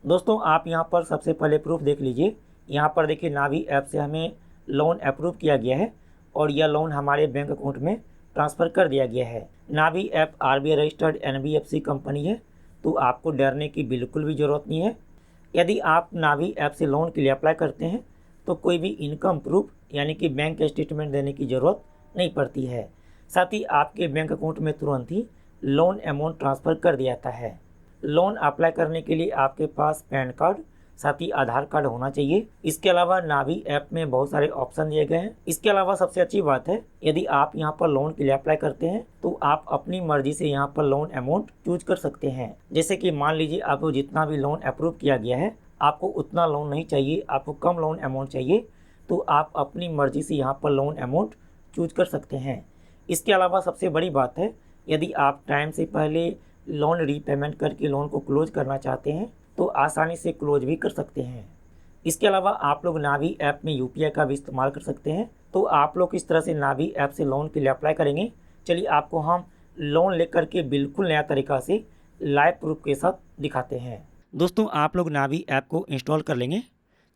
दोस्तों आप यहाँ पर सबसे पहले प्रूफ देख लीजिए। यहाँ पर देखिए नावी ऐप से हमें लोन अप्रूव किया गया है और यह लोन हमारे बैंक अकाउंट में ट्रांसफ़र कर दिया गया है। Navi app RBI registered NBFC company है, तो आपको डरने की बिल्कुल भी ज़रूरत नहीं है। यदि आप नावी ऐप से लोन के लिए अप्लाई करते हैं तो कोई भी इनकम प्रूफ यानी कि बैंक स्टेटमेंट देने की ज़रूरत नहीं पड़ती है। साथ ही आपके बैंक अकाउंट में तुरंत ही लोन अमाउंट ट्रांसफ़र कर दिया जाता है। लोन अप्लाई करने के लिए आपके पास पैन कार्ड साथ ही आधार कार्ड होना चाहिए। इसके अलावा नावी ऐप में बहुत सारे ऑप्शन दिए गए हैं। इसके अलावा सबसे अच्छी बात है, यदि आप यहाँ पर लोन के लिए अप्लाई करते हैं तो आप अपनी मर्जी से यहाँ पर लोन अमाउंट चूज कर सकते हैं। जैसे कि मान लीजिए आपको जितना भी लोन अप्रूव किया गया है, आपको उतना लोन नहीं चाहिए, आपको कम लोन अमाउंट चाहिए, तो आप अपनी मर्जी से यहाँ पर लोन अमाउंट चूज कर सकते हैं। इसके अलावा सबसे बड़ी बात है, यदि आप टाइम से पहले लोन रीपेमेंट करके लोन को क्लोज करना चाहते हैं तो आसानी से क्लोज भी कर सकते हैं। इसके अलावा आप लोग नावी ऐप में यूपीआई का भी इस्तेमाल कर सकते हैं। तो आप लोग किस तरह से नावी ऐप से लोन के लिए अप्लाई करेंगे, चलिए आपको हम लोन लेकर के बिल्कुल नया तरीका से लाइव प्रूफ के साथ दिखाते हैं। दोस्तों आप लोग नावी ऐप को इंस्टॉल कर लेंगे।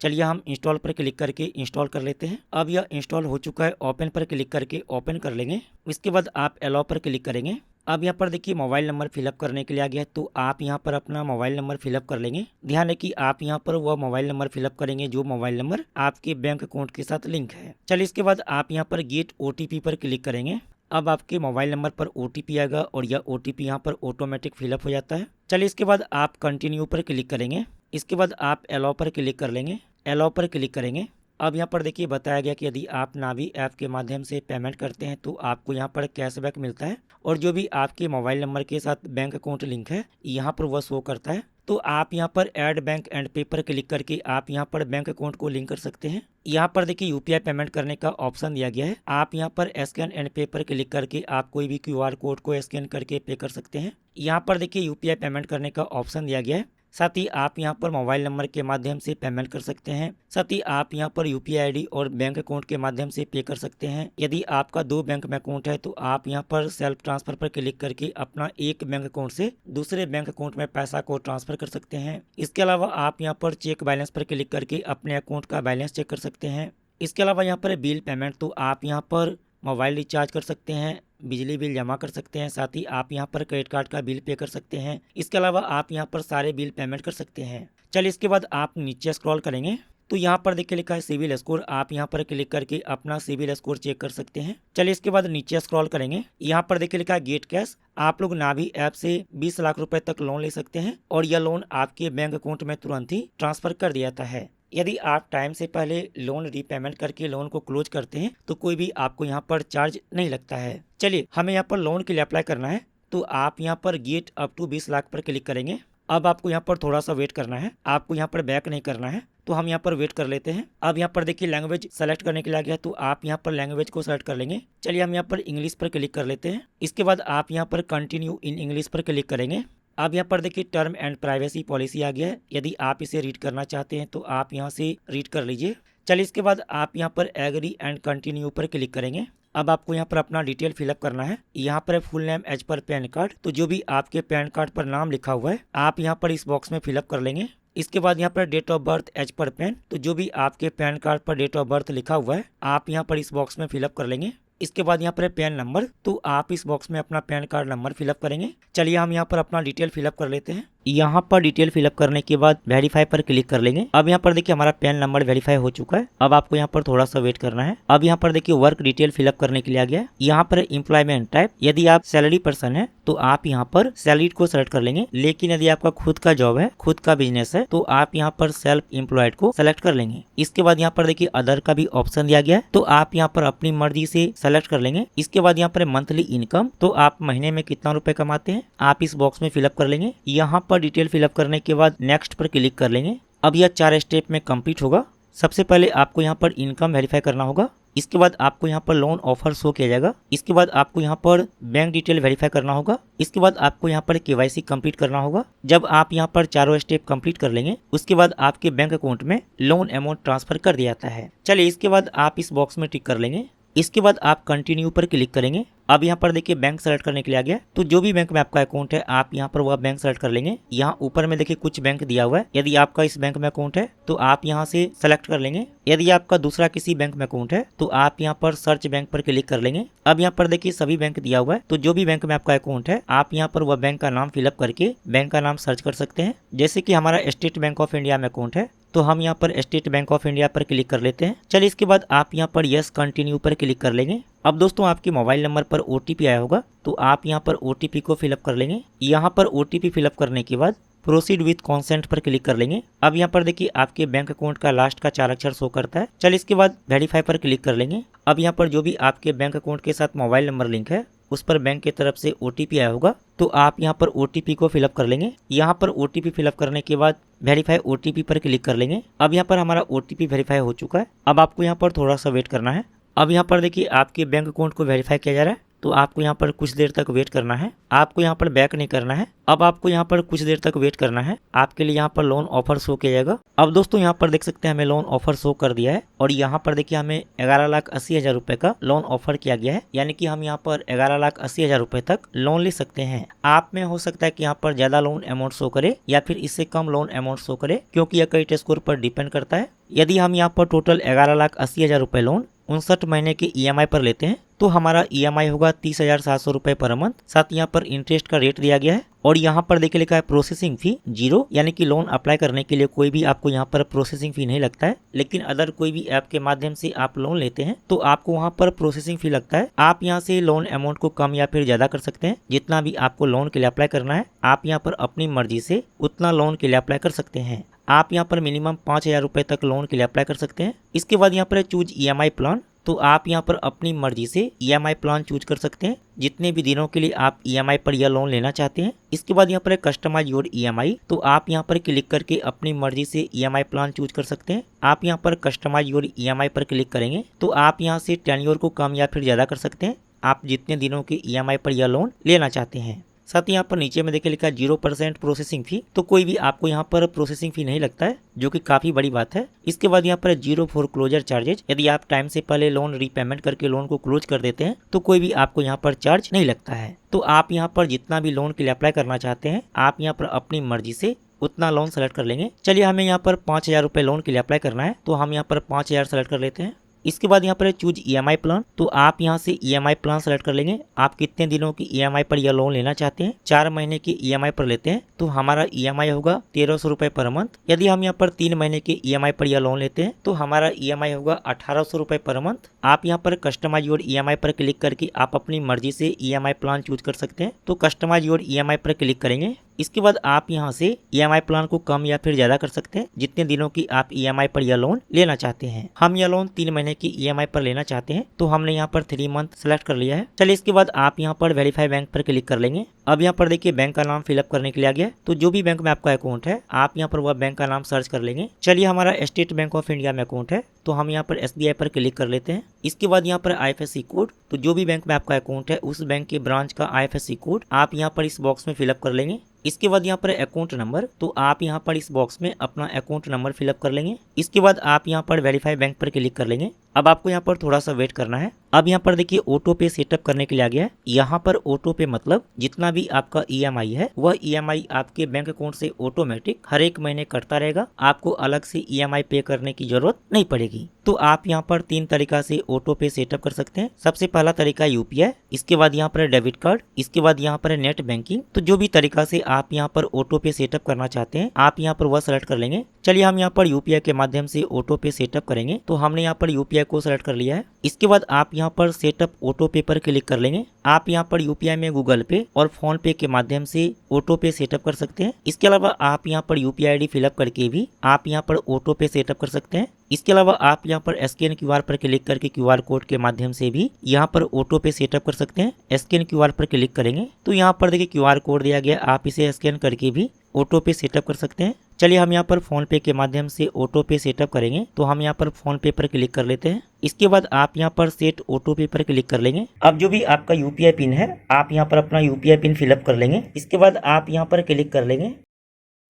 चलिए हम इंस्टॉल पर क्लिक करके इंस्टॉल कर लेते हैं। अब यह इंस्टॉल हो चुका है, ओपन पर क्लिक करके ओपन कर लेंगे। इसके बाद आप अलाउ पर क्लिक करेंगे। अब यहाँ पर देखिए मोबाइल नंबर फिलअप करने के लिए आ गया है, तो आप यहाँ पर अपना मोबाइल नंबर फिलअप कर लेंगे। ध्यान है कि आप यहाँ पर वह मोबाइल नंबर फिलअप करेंगे जो मोबाइल नंबर आपके बैंक अकाउंट के साथ लिंक है। चलिए इसके बाद आप यहाँ पर गेट ओटीपी पर क्लिक करेंगे। अब आपके मोबाइल नंबर पर ओटीपी आएगा और यह ओटीपी यहाँ पर ऑटोमेटिक फिलअप हो जाता है। चलिए इसके बाद आप कंटिन्यू पर क्लिक करेंगे। इसके बाद आप अलाउ पर क्लिक कर लेंगे। अलाउ पर क्लिक करेंगे। अब यहाँ पर देखिए बताया गया कि यदि आप नावी ऐप के माध्यम से पेमेंट करते हैं तो आपको यहाँ पर कैशबैक मिलता है और जो भी आपके मोबाइल नंबर के साथ बैंक अकाउंट लिंक है यहाँ पर वह शो करता है। तो आप यहाँ पर ऐड बैंक एंड पे पर क्लिक करके आप यहाँ पर बैंक अकाउंट को लिंक कर सकते हैं। यहाँ पर देखिए यूपीआई पेमेंट करने का ऑप्शन दिया गया है। आप यहाँ पर स्कैन एंड पे पर क्लिक करके आप कोई भी क्यूआर कोड को स्कैन करके पे कर सकते हैं। यहाँ पर देखिए यूपीआई पेमेंट करने का ऑप्शन दिया गया है। साथ ही आप यहाँ पर मोबाइल नंबर के माध्यम से पेमेंट कर सकते हैं। साथ ही आप यहाँ पर यूपीआई आईडी और बैंक अकाउंट के माध्यम से पे कर सकते हैं। यदि आपका 2 बैंक में अकाउंट है तो आप यहाँ पर सेल्फ ट्रांसफर पर क्लिक करके अपना एक बैंक अकाउंट से दूसरे बैंक अकाउंट में पैसा को ट्रांसफर कर सकते हैं। इसके अलावा आप यहाँ पर चेक बैलेंस पर क्लिक करके अपने अकाउंट का बैलेंस चेक कर सकते हैं। इसके अलावा यहाँ पर बिल पेमेंट, तो आप यहाँ पर मोबाइल रिचार्ज कर सकते हैं, बिजली बिल जमा कर सकते हैं, साथ ही आप यहाँ पर क्रेडिट कार्ड का बिल पे कर सकते हैं। इसके अलावा आप यहाँ पर सारे बिल पेमेंट कर सकते हैं। चलिए इसके बाद आप नीचे स्क्रॉल करेंगे तो यहाँ पर देखिए लिखा है सिविल स्कोर। आप यहाँ पर क्लिक करके अपना सिविल स्कोर चेक कर सकते हैं। चलिए इसके बाद नीचे स्क्रॉल करेंगे, यहाँ पर देखिए लिखा है गेट कैश। आप लोग नावी ऐप से 20 लाख रुपए तक लोन ले सकते हैं और यह लोन आपके बैंक अकाउंट में तुरंत ही ट्रांसफर कर दिया जाता है। यदि आप टाइम से पहले लोन रीपेमेंट करके लोन को क्लोज करते हैं तो कोई भी आपको यहाँ पर चार्ज नहीं लगता है। चलिए हमें यहाँ पर लोन के लिए अप्लाई करना है, तो आप यहाँ पर गेट अप टू 20 लाख पर क्लिक करेंगे। अब आपको यहाँ पर थोड़ा सा वेट करना है, आपको यहाँ पर बैक नहीं करना है, तो हम यहाँ पर वेट कर लेते हैं। अब यहाँ पर देखिए लैंग्वेज सेलेक्ट करने के लिए आ गया, तो आप यहाँ पर लैंग्वेज को सेलेक्ट कर लेंगे। चलिए हम यहाँ पर इंग्लिश पर क्लिक कर लेते हैं। इसके बाद आप यहाँ पर कंटिन्यू इन इंग्लिश पर क्लिक करेंगे। अब यहाँ पर देखिए टर्म एंड प्राइवेसी पॉलिसी आ गया है। यदि आप इसे रीड करना चाहते हैं तो आप यहाँ से रीड कर लीजिए। चलिए इसके बाद आप यहाँ पर एग्री एंड कंटिन्यू पर क्लिक करेंगे। अब आपको यहाँ पर अपना डिटेल फिलअप करना है। यहाँ पर full name as per PAN card, तो जो भी आपके पैन कार्ड पर नाम लिखा हुआ है आप यहाँ पर इस बॉक्स में फिलअप कर लेंगे। इसके बाद यहाँ पर date of birth as per PAN, तो जो भी आपके पैन कार्ड पर डेट ऑफ बर्थ लिखा हुआ है आप यहाँ पर इस बॉक्स में फिलअप कर लेंगे। इसके बाद यहाँ पर पैन नंबर, तो आप इस बॉक्स में अपना पैन कार्ड नंबर फिलअप करेंगे। चलिए हम यहाँ पर अपना डिटेल फिलअप कर लेते हैं। यहाँ पर डिटेल फिलअप करने के बाद वेरीफाई पर क्लिक कर लेंगे। अब यहाँ पर देखिए हमारा पैन नंबर वेरीफाई हो चुका है। अब आपको यहाँ पर थोड़ा सा वेट करना है। अब यहाँ पर देखिए वर्क डिटेल फिलअप करने के लिए आ गया है। यहाँ पर एम्प्लॉयमेंट टाइप, यदि आप सैलरी पर्सन है तो आप यहाँ पर सैलरी को सेलेक्ट कर लेंगे, लेकिन यदि आपका खुद का जॉब है, खुद का बिजनेस है, तो आप यहाँ पर सेल्फ एम्प्लॉयड को सेलेक्ट कर लेंगे। इसके बाद यहाँ पर देखिए अदर का भी ऑप्शन दिया गया है, तो आप यहाँ पर अपनी मर्जी से सेलेक्ट कर लेंगे। इसके बाद यहाँ पर मंथली इनकम, तो आप महीने में कितना रुपए कमाते हैं आप इस बॉक्स में फिलअप कर लेंगे। यहाँ पर डिटेल फिलअप करने के बाद नेक्स्ट पर क्लिक कर लेंगे। अब यह 4 स्टेप में कंप्लीट होगा। सबसे पहले आपको यहाँ पर इनकम वेरीफाई करना होगा। इसके बाद आपको यहाँ पर लोन ऑफर शो किया जाएगा। इसके बाद आपको यहाँ पर बैंक डिटेल वेरीफाई करना होगा। इसके बाद आपको यहाँ पर केवाईसी कंप्लीट करना होगा। जब आप यहाँ पर चारों स्टेप कंप्लीट कर लेंगे उसके बाद आपके बैंक अकाउंट में लोन अमाउंट ट्रांसफर कर दिया जाता है। चलिए इसके बाद आप इस बॉक्स में टिक कर लेंगे। इसके बाद आप कंटिन्यू पर क्लिक करेंगे। अब यहाँ पर देखिए बैंक सेलेक्ट करने के लिए आ गया, तो जो भी बैंक में आपका अकाउंट है आप यहाँ पर वह बैंक सेलेक्ट कर लेंगे। यहाँ ऊपर में देखिए कुछ बैंक दिया हुआ है, यदि आपका इस बैंक में अकाउंट है तो आप यहाँ से सेलेक्ट कर लेंगे। यदि आपका दूसरा किसी बैंक में अकाउंट है तो आप यहाँ पर सर्च बैंक पर क्लिक कर लेंगे। अब यहाँ पर देखिए सभी बैंक दिया हुआ है, तो जो भी बैंक में आपका अकाउंट है आप यहाँ पर वह बैंक का नाम फिलअप करके बैंक का नाम सर्च कर सकते हैं। जैसे कि हमारा स्टेट बैंक ऑफ इंडिया में अकाउंट है तो हम यहाँ पर स्टेट बैंक ऑफ इंडिया पर क्लिक कर लेते हैं। चलिए इसके बाद आप यहाँ पर यस कंटिन्यू पर क्लिक कर लेंगे। अब दोस्तों आपके मोबाइल नंबर पर OTP आया होगा, तो आप यहाँ पर OTP को फिलअप कर लेंगे। यहाँ पर OTP फिलअप करने के बाद प्रोसीड विथ कॉन्सेंट पर क्लिक कर लेंगे। अब यहाँ पर देखिए आपके बैंक अकाउंट का लास्ट का 4 अक्षर शो करता है। चलिए इसके बाद वेरीफाई पर क्लिक कर लेंगे। अब यहाँ पर जो भी आपके बैंक अकाउंट के साथ मोबाइल नंबर लिंक है उस पर बैंक की तरफ से OTP आया होगा, तो आप यहाँ पर OTP को फिलअप कर लेंगे। यहाँ पर OTP फिलअप करने के बाद वेरीफाई OTP पर क्लिक कर लेंगे। अब यहाँ पर हमारा OTP वेरीफाई हो चुका है। अब आपको यहाँ पर थोड़ा सा वेट करना है। अब यहाँ पर देखिए आपके बैंक अकाउंट को वेरीफाई किया जा रहा है, तो आपको यहाँ पर कुछ देर तक वेट करना है। आपको यहाँ पर बैक नहीं करना है। अब आपको यहाँ पर कुछ देर तक वेट करना है, आपके लिए यहाँ पर लोन ऑफर शो किया जाएगा। अब दोस्तों यहाँ पर देख सकते हैं हमें लोन ऑफर शो कर दिया है और यहाँ पर देखिए हमें 11,80,000 रुपए का लोन ऑफर किया गया है, यानी कि हम यहाँ पर 11,80,000 रुपए तक लोन ले सकते हैं। आप में हो सकता है कि यहाँ पर ज्यादा लोन अमाउंट शो करे या फिर इससे कम लोन अमाउंट शो करे, क्योंकि यह क्रेडिट स्कोर पर डिपेंड करता है। यदि हम यहाँ पर टोटल 11,80,000 रुपए लोन 59 महीने की EMI पर लेते हैं तो हमारा EMI होगा 30,700 रुपए पर मंथ। साथ यहाँ पर इंटरेस्ट का रेट दिया गया है और यहाँ पर देखिए लिखा है प्रोसेसिंग फी 0, यानी कि लोन अप्लाई करने के लिए कोई भी आपको यहाँ पर प्रोसेसिंग फी नहीं लगता है। लेकिन अदर कोई भी ऐप के माध्यम से आप लोन लेते हैं तो आपको वहाँ पर प्रोसेसिंग फी लगता है। आप यहाँ से लोन अमाउंट को कम या फिर ज्यादा कर सकते हैं। जितना भी आपको लोन के लिए अप्लाई करना है आप यहाँ पर अपनी मर्जी से उतना लोन के लिए अप्लाई कर सकते हैं। आप यहाँ पर मिनिमम 5,000 रुपए तक लोन के लिए अप्लाई कर सकते हैं। इसके बाद यहाँ पर चूज EMI प्लान, तो आप यहाँ पर अपनी मर्जी से EMI प्लान चूज कर सकते हैं जितने भी दिनों के लिए आप EMI पर यह लोन लेना चाहते हैं। इसके बाद यहाँ पर कस्टमाइज योर EMI, तो आप यहाँ पर क्लिक करके अपनी मर्जी से EMI प्लान चूज कर सकते हैं। आप यहाँ पर कस्टमाइज योर EMI पर क्लिक करेंगे तो आप यहाँ से टेन्योर को कम या फिर ज्यादा कर सकते हैं, आप जितने दिनों की EMI पर यह लोन लेना चाहते हैं। साथ ही यहाँ पर नीचे में देखिए लिखा है 0% प्रोसेसिंग फी, तो कोई भी आपको यहाँ पर प्रोसेसिंग फी नहीं लगता है, जो कि काफी बड़ी बात है। इसके बाद यहाँ पर 0 फॉर क्लोजर चार्जेज, यदि आप टाइम से पहले लोन रीपेमेंट करके लोन को क्लोज कर देते हैं तो कोई भी आपको यहाँ पर चार्ज नहीं लगता है। तो आप यहाँ पर जितना भी लोन के लिए अप्लाई करना चाहते हैं आप यहाँ पर अपनी मर्जी से उतना लोन सेलेक्ट कर लेंगे। चलिए हमें यहाँ पर 5,000 रुपए लोन के लिए अप्लाई करना है, तो हम यहाँ पर 5,000 सेलेक्ट कर लेते हैं। इसके बाद यहाँ पर चूज EMI प्लान, तो आप यहाँ से EMI प्लान सेलेक्ट कर लेंगे। आप कितने दिनों की EMI पर यह लोन लेना चाहते हैं। 4 महीने की EMI पर लेते हैं तो हमारा EMI होगा 1,300 रुपए पर मंथ। यदि हम यहाँ पर 3 महीने की EMI पर यह लोन लेते हैं तो हमारा EMI होगा 1,800 रुपए पर मंथ। आप यहाँ पर कस्टमाइज योर EMI पर क्लिक करके आप अपनी मर्जी से EMI प्लान चूज कर सकते हैं। तो कस्टमाइज योर EMI पर क्लिक करेंगे। इसके बाद आप यहाँ से EMI प्लान को कम या फिर ज्यादा कर सकते हैं जितने दिनों की आप EMI पर यह लोन लेना चाहते हैं। हम यह लोन 3 महीने की EMI पर लेना चाहते हैं तो हमने यहाँ पर 3 मंथ सेलेक्ट कर लिया है। चलिए इसके बाद आप यहाँ पर वेरीफाई बैंक पर क्लिक कर लेंगे। अब यहाँ पर देखिए बैंक का नाम फिलअप करने के लिए आ गया, तो जो भी बैंक में आपका अकाउंट है आप यहाँ पर वह बैंक का नाम सर्च कर लेंगे। चलिए हमारा स्टेट बैंक ऑफ इंडिया में अकाउंट है तो हम यहाँ पर SBI पर क्लिक कर लेते हैं। इसके बाद यहाँ पर IFSC कोड, तो जो भी बैंक में आपका अकाउंट है उस बैंक के ब्रांच का IFSC कोड आप यहाँ पर इस बॉक्स में फिलअप कर लेंगे। इसके बाद यहाँ पर अकाउंट नंबर, तो आप यहाँ पर इस बॉक्स में अपना अकाउंट नंबर फिलअप कर लेंगे। इसके बाद आप यहाँ पर वेरीफाई बैंक पर क्लिक कर लेंगे। अब आपको यहाँ पर थोड़ा सा वेट करना है। अब यहाँ पर देखिए ऑटो पे सेटअप करने के लिए आ गया है। यहाँ पर ऑटो पे मतलब जितना भी आपका EMI है वह EMI आपके बैंक अकाउंट से ऑटोमेटिक हर एक महीने कटता रहेगा, आपको अलग से EMI पे करने की जरूरत नहीं पड़ेगी। तो आप यहाँ पर 3 तरीका से ऑटो पे सेटअप कर सकते हैं। सबसे पहला तरीका UPI, इसके बाद यहाँ पर डेबिट कार्ड, इसके बाद यहाँ पर नेट बैंकिंग। तो जो भी तरीका से आप यहाँ पर ऑटो पे सेटअप करना चाहते हैं आप यहाँ पर वह सेलेक्ट कर लेंगे। चलिए हम यहाँ पर UPI के माध्यम से ऑटो पे सेटअप करेंगे, तो हमने यहाँ पर UPI को सेलेक्ट कर लिया है। इसके बाद आप यहाँ पर सेटअप ऑटो पे पर क्लिक कर लेंगे। आप यहाँ पर UPI में गूगल पे और फोन पे के माध्यम से ऑटो पे सेटअप कर सकते हैं। इसके अलावा आप यहाँ पर UPI ID फिलअप करके भी आप यहाँ पर ऑटो पे सेटअप कर सकते हैं। इसके अलावा आप यहाँ पर स्कैन QR पर क्लिक करके QR कोड के माध्यम से भी यहाँ पर ऑटो पे सेटअप कर सकते हैं। स्कैन QR पर क्लिक करेंगे तो यहाँ पर देखिए QR कोड दिया गया, आप इसे स्कैन करके भी ऑटो पे सेटअप कर सकते हैं। चलिए हम यहाँ पर फोन पे के माध्यम से ऑटो पे सेटअप करेंगे, तो हम यहाँ पर फोन पे पर क्लिक कर लेते हैं। इसके बाद आप यहाँ पर सेट ऑटो पे पर क्लिक कर लेंगे। अब जो भी आपका UPI पिन है आप यहाँ पर अपना UPI पिन फिलअप कर लेंगे। इसके बाद आप यहाँ पर क्लिक कर लेंगे।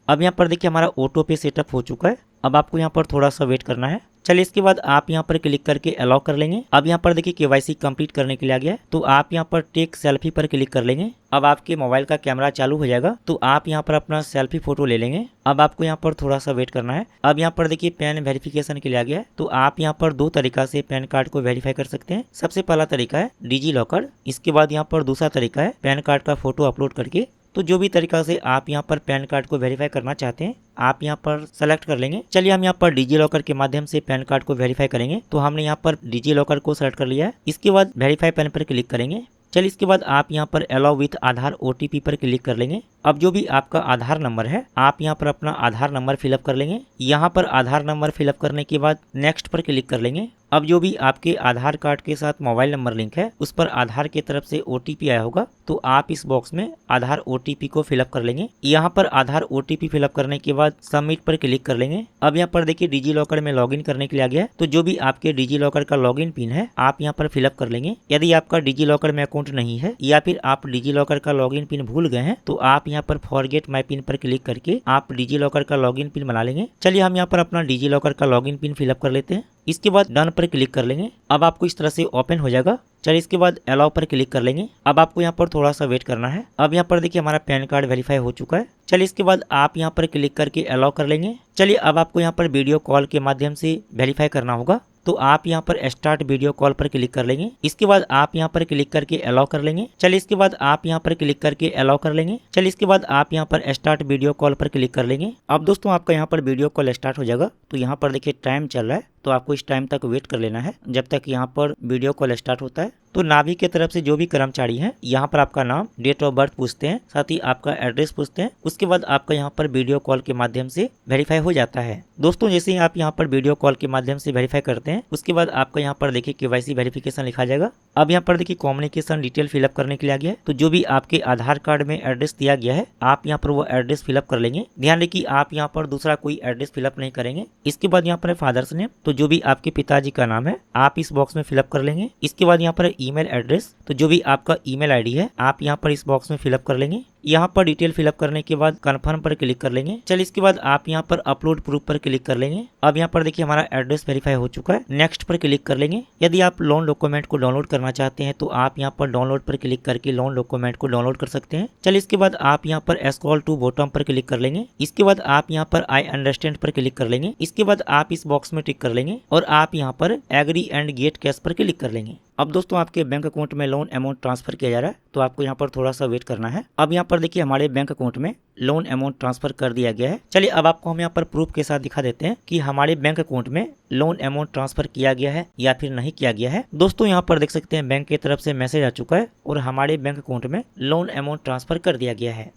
अब यहाँ पर देखिए हमारा ऑटो पे सेटअप हो चुका है। अब आपको यहाँ पर थोड़ा सा वेट करना है। चलिए इसके बाद आप यहाँ पर क्लिक करके अलाउ कर लेंगे। अब यहाँ पर देखिए केवाईसी कंप्लीट करने के लिए आ गया है, तो आप यहाँ पर टेक सेल्फी पर क्लिक कर लेंगे। अब आपके मोबाइल का कैमरा चालू हो जाएगा, तो आप यहाँ पर अपना सेल्फी फोटो ले लेंगे। अब आपको यहाँ पर थोड़ा सा वेट करना है। अब यहाँ पर देखिए पैन वेरिफिकेशन के लिए आ गया है, तो आप यहाँ पर दो तरीका से पैन कार्ड को वेरीफाई कर सकते हैं। सबसे पहला तरीका है डिजी लॉकर, इसके बाद यहाँ पर दूसरा तरीका है पैन कार्ड का फोटो अपलोड करके। तो जो भी तरीका से आप यहाँ पर पैन कार्ड को वेरीफाई करना चाहते हैं आप यहाँ पर सेलेक्ट कर लेंगे। चलिए हम यहाँ पर डिजी लॉकर के माध्यम से पैन कार्ड को वेरीफाई करेंगे, तो हमने यहाँ पर डिजी लॉकर को सेलेक्ट कर लिया है। इसके बाद वेरीफाई पैन पर क्लिक करेंगे। चलिए इसके बाद आप यहाँ पर अलाउ विथ आधार OTP पर क्लिक कर लेंगे। अब जो भी आपका आधार नंबर है आप यहाँ पर अपना आधार नंबर फिलअप कर लेंगे। यहाँ पर आधार नंबर फिलअप करने के बाद नेक्स्ट पर क्लिक कर लेंगे। अब जो भी आपके आधार कार्ड के साथ मोबाइल नंबर लिंक है उस पर आधार की तरफ से OTP आया होगा, तो आप इस बॉक्स में आधार OTP को फिलअप कर लेंगे। यहाँ पर आधार OTP फिलअप करने के बाद सबमिट पर क्लिक कर लेंगे। अब यहाँ पर देखिए डिजी लॉकर में लॉगिन करने के लिए आ गया है, तो जो भी आपके डिजी लॉकर का लॉगिन पिन है आप यहाँ पर फिलअप कर लेंगे। यदि आपका डिजी लॉकर में अकाउंट नहीं है या फिर आप डिजी लॉकर का लॉगिन पिन भूल गए हैं, तो आप यहाँ पर फॉरगेट माई पिन पर क्लिक करके आप डिजी लॉकर का लॉगिन पिन बना लेंगे। चलिए हम यहाँ पर अपना डिजी लॉकर का लॉगिन पिन फिलअप कर लेते हैं। इसके बाद डन पर क्लिक कर लेंगे। अब आपको इस तरह से ओपन हो जाएगा। चलिए इसके बाद अलाउ पर क्लिक कर लेंगे। अब आपको यहाँ पर थोड़ा सा वेट करना है। अब यहाँ पर देखिए हमारा पैन कार्ड वेरीफाई हो चुका है। चलिए इसके बाद आप यहाँ पर क्लिक करके अलाउ कर लेंगे। चलिए अब आपको यहाँ पर वीडियो कॉल के माध्यम से वेरीफाई करना होगा, तो आप यहाँ पर स्टार्ट वीडियो कॉल पर क्लिक कर लेंगे। इसके बाद आप यहाँ पर क्लिक करके अलाउ कर लेंगे। चलिए इसके बाद आप यहाँ पर क्लिक करके अलाउ कर लेंगे। चलिए इसके बाद आप यहाँ पर स्टार्ट वीडियो कॉल पर क्लिक कर लेंगे। अब दोस्तों आपका यहाँ पर वीडियो कॉल स्टार्ट हो जाएगा, तो यहाँ पर देखिए टाइम चल रहा है, तो आपको इस टाइम तक वेट कर लेना है जब तक यहाँ पर वीडियो कॉल स्टार्ट होता है। तो नाभि की तरफ से जो भी कर्मचारी हैं यहाँ पर आपका नाम, डेट ऑफ बर्थ पूछते हैं, साथ ही आपका एड्रेस पूछते हैं। उसके बाद आपका यहाँ पर वीडियो कॉल के माध्यम से वेरीफाई हो जाता है। दोस्तों जैसे ही आप यहाँ पर वीडियो कॉल के माध्यम से वेरीफाई करते हैं उसके बाद आपका यहाँ पर देखिए KYC वेरिफिकेशन लिखा जाएगा। अब यहाँ पर देखिए कम्युनिकेशन डिटेल फिलअप करने के लिए आ गया है, तो जो भी आपके आधार कार्ड में एड्रेस दिया गया है आप यहाँ पर वो एड्रेस फिलअप कर लेंगे। ध्यान रखिए आप यहाँ पर दूसरा कोई एड्रेस फिलअप नहीं करेंगे। इसके बाद यहाँ पर फादर्स नेम, तो जो भी आपके पिताजी का नाम है आप इस बॉक्स में फिलअप कर लेंगे। इसके बाद यहाँ पर ईमेल एड्रेस, तो जो भी आपका ईमेल आईडी है आप यहाँ पर इस बॉक्स में फिलअप कर लेंगे। यहाँ पर डिटेल फिलअप करने के बाद कंफर्म पर क्लिक कर लेंगे। चलिए इसके बाद आप यहाँ पर अपलोड प्रूफ पर क्लिक कर लेंगे। अब यहाँ पर देखिए हमारा एड्रेस वेरीफाई हो चुका है। नेक्स्ट पर क्लिक कर लेंगे। यदि आप लोन डॉक्यूमेंट को डाउनलोड करना चाहते हैं तो आप यहाँ पर डाउनलोड पर क्लिक करके लोन डॉक्यूमेंट को डाउनलोड कर सकते हैं। चलिए इसके बाद आप यहाँ पर स्क्रॉल टू बॉटम पर क्लिक कर लेंगे। इसके बाद आप यहाँ पर आई अंडरस्टैंड पर क्लिक कर लेंगे। इसके बाद आप इस बॉक्स में टिक कर लेंगे और आप यहाँ पर एग्री एंड गेट कैश पर क्लिक कर लेंगे। अब दोस्तों आपके बैंक अकाउंट में लोन अमाउंट ट्रांसफर किया जा रहा है, तो आपको यहाँ पर थोड़ा सा वेट करना है। अब यहाँ पर देखिए हमारे बैंक अकाउंट में लोन अमाउंट ट्रांसफर कर दिया गया है। चलिए अब आपको हम यहाँ पर प्रूफ के साथ दिखा देते हैं कि हमारे बैंक अकाउंट में लोन अमाउंट ट्रांसफर किया गया है या फिर नहीं किया गया है। दोस्तों यहाँ पर देख सकते हैं बैंक की तरफ से मैसेज आ चुका है और हमारे बैंक अकाउंट में लोन अमाउंट ट्रांसफर कर दिया गया है।